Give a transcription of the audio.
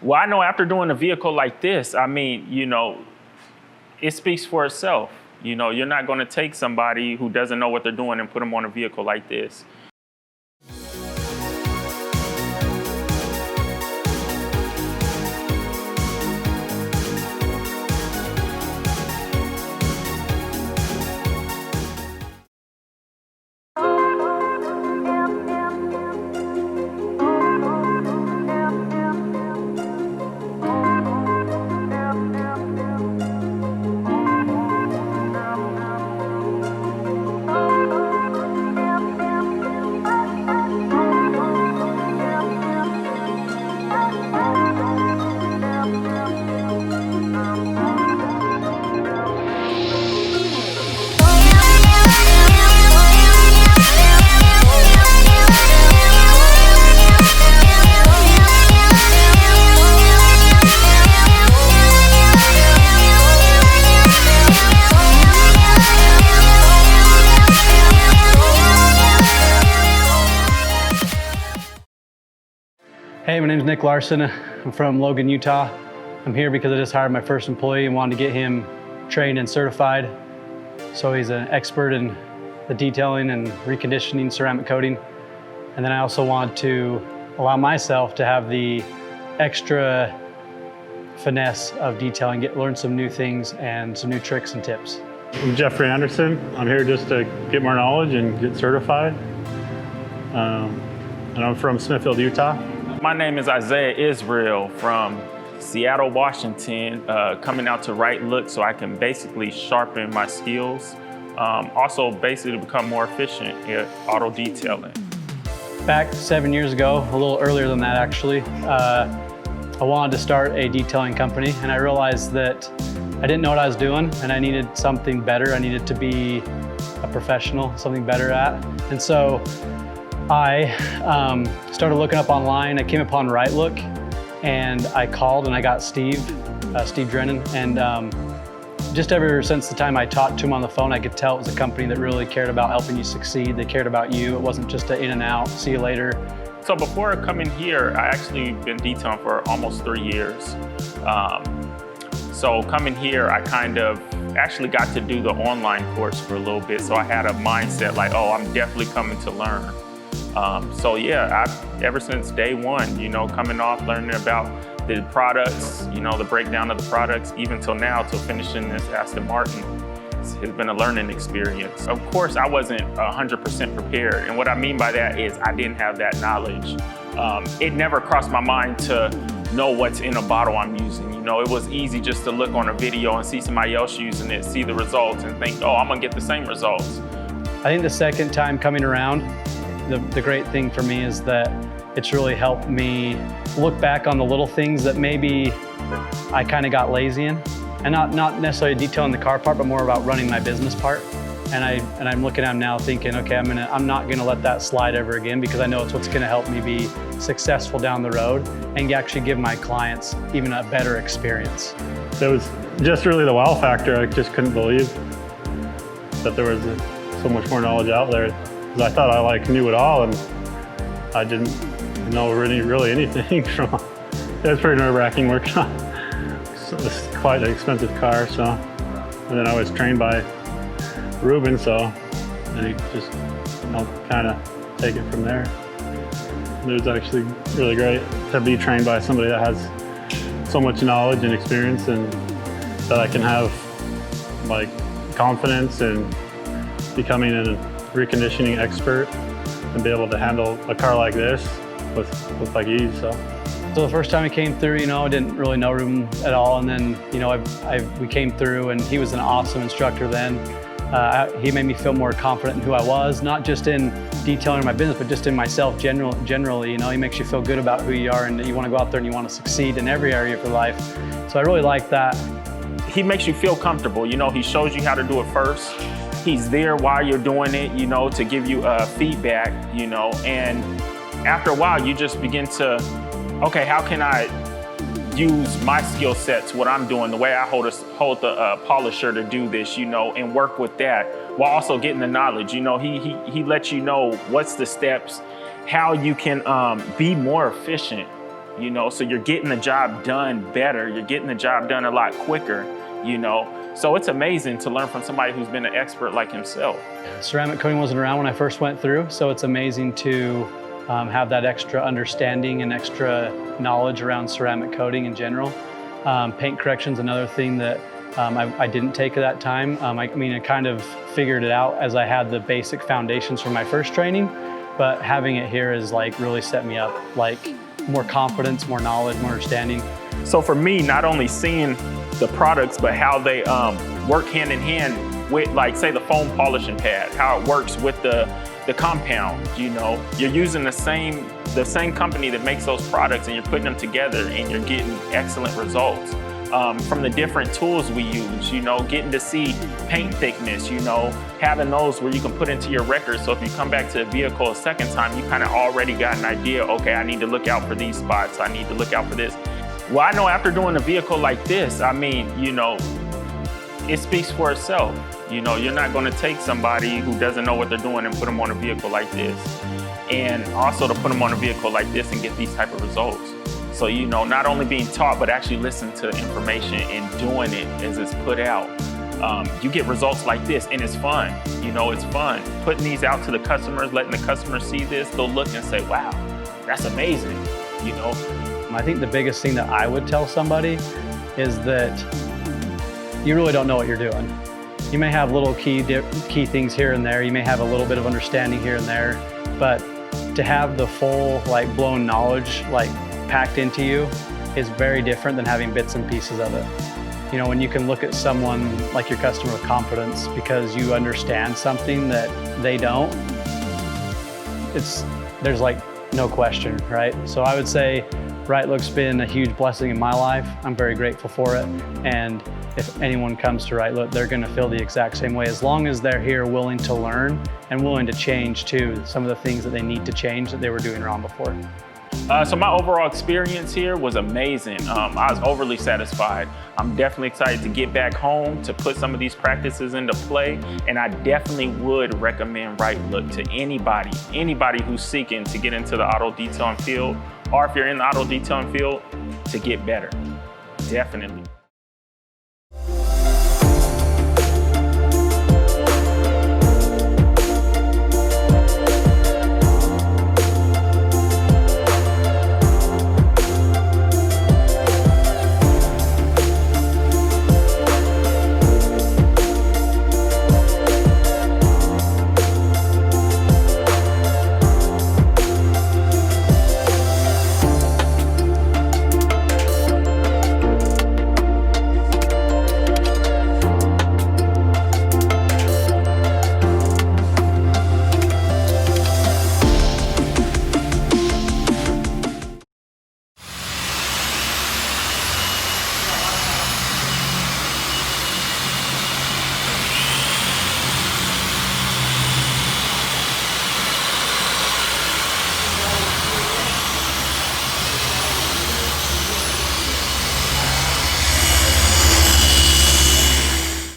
Well, I know after doing a vehicle like this, I mean, you know, it speaks for itself. You know, you're not going to take somebody who doesn't know what they're doing and put them on a vehicle like this. Hey, my name is Larson. I'm from Logan, Utah. I'm here because I just hired my first employee and wanted to get him trained and certified. So he's an expert in the detailing and reconditioning ceramic coating. And then I also want to allow myself to have the extra finesse of detailing, learn some new things and some new tricks and tips. I'm Jeffrey Anderson. I'm here just to get more knowledge and get certified. And I'm from Smithfield, Utah. My name is Isaiah Israel from Seattle, Washington, coming out to Right Look so I can basically sharpen my skills. Also basically become more efficient at auto detailing. Back 7 years ago, a little earlier than that actually, I wanted to start a detailing company, and I realized that I didn't know what I was doing and I needed something better. I needed to be a professional, something better at. And so I started looking up online. I came upon Right Look and I called and I got Steve Drennan. And just ever since the time I talked to him on the phone, I could tell it was a company that really cared about helping you succeed. They cared about you. It wasn't just an in and out, see you later. So before coming here, I actually been detailing for almost 3 years. So coming here, I kind of actually got to do the online course for a little bit. So I had a mindset like, oh, I'm definitely coming to learn. So yeah, ever since day one, you know, coming off, learning about the products, you know, the breakdown of the products, even till now, till finishing this Aston Martin, it's been a learning experience. Of course, I wasn't 100% prepared. And what I mean by that is I didn't have that knowledge. It never crossed my mind to know what's in a bottle I'm using. You know, it was easy just to look on a video and see somebody else using it, see the results and think, oh, I'm gonna get the same results. I think the second time coming around, the great thing for me is that it's really helped me look back on the little things that maybe I kind of got lazy in. And not necessarily detailing the car part, but more about running my business part. And I'm looking at them now thinking, okay, I'm not gonna let that slide ever again, because I know it's what's gonna help me be successful down the road and actually give my clients even a better experience. It was just really the wow factor. I just couldn't believe that there was so much more knowledge out there. Because I thought I knew it all, and I didn't know really anything from it. Was pretty nerve-wracking working on. So it was quite an expensive car, so. And then I was trained by Ruben, and he just kind of take it from there. It was actually really great to be trained by somebody that has so much knowledge and experience, and that I can have like confidence in becoming a reconditioning expert and be able to handle a car like this with like ease. So the first time he came through, you know, I didn't really know Ruben at all, and then, you know, we came through, and he was an awesome instructor then. He made me feel more confident in who I was, not just in detailing my business, but just in myself generally. You know, he makes you feel good about who you are and that you want to go out there and you want to succeed in every area of your life. So I really like that. He makes you feel comfortable. You know, he shows you how to do it first. He's there while you're doing it, you know, to give you feedback, you know, and after a while you just begin to, okay, how can I use my skill sets, what I'm doing, the way I hold the polisher to do this, you know, and work with that while also getting the knowledge. You know, he lets you know what's the steps, how you can be more efficient you know, so you're getting the job done better. You're getting the job done a lot quicker, you know. So it's amazing to learn from somebody who's been an expert like himself. Ceramic coating wasn't around when I first went through, so it's amazing to have that extra understanding and extra knowledge around ceramic coating in general. Paint correction's another thing that I didn't take at that time. I kind of figured it out as I had the basic foundations from my first training, but having it here has like really set me up, like more confidence, more knowledge, more understanding. So for me, not only seeing the products, but how they work hand in hand with, like, say, the foam polishing pad, how it works with the compound, you know. You're using the same company that makes those products, and you're putting them together and you're getting excellent results. From the different tools we use, you know, getting to see paint thickness, you know, having those where you can put into your record. So if you come back to the vehicle a second time, you kind of already got an idea, okay, I need to look out for these spots. I need to look out for this. Well, I know after doing a vehicle like this, I mean, you know, it speaks for itself. You know, you're not going to take somebody who doesn't know what they're doing and put them on a vehicle like this. And also to put them on a vehicle like this and get these type of results. So, you know, not only being taught, but actually listening to the information and doing it as it's put out. You get results like this, and it's fun. You know, it's fun. Putting these out to the customers, letting the customers see this, they'll look and say, wow, that's amazing, you know. I think the biggest thing that I would tell somebody is that you really don't know what you're doing. You may have little key things here and there. You may have a little bit of understanding here and there, but to have the full, like, blown knowledge, like, packed into you is very different than having bits and pieces of it. You know, when you can look at someone like your customer with confidence because you understand something that they don't, there's like no question, right? So I would say Right Look's been a huge blessing in my life. I'm very grateful for it. And if anyone comes to Right Look, they're gonna feel the exact same way, as long as they're here willing to learn and willing to change too, some of the things that they need to change that they were doing wrong before. So my overall experience here was amazing. I was overly satisfied. I'm definitely excited to get back home to put some of these practices into play, and I definitely would recommend Right Look to anybody who's seeking to get into the auto detailing field, or if you're in the auto detailing field, to get better. Definitely.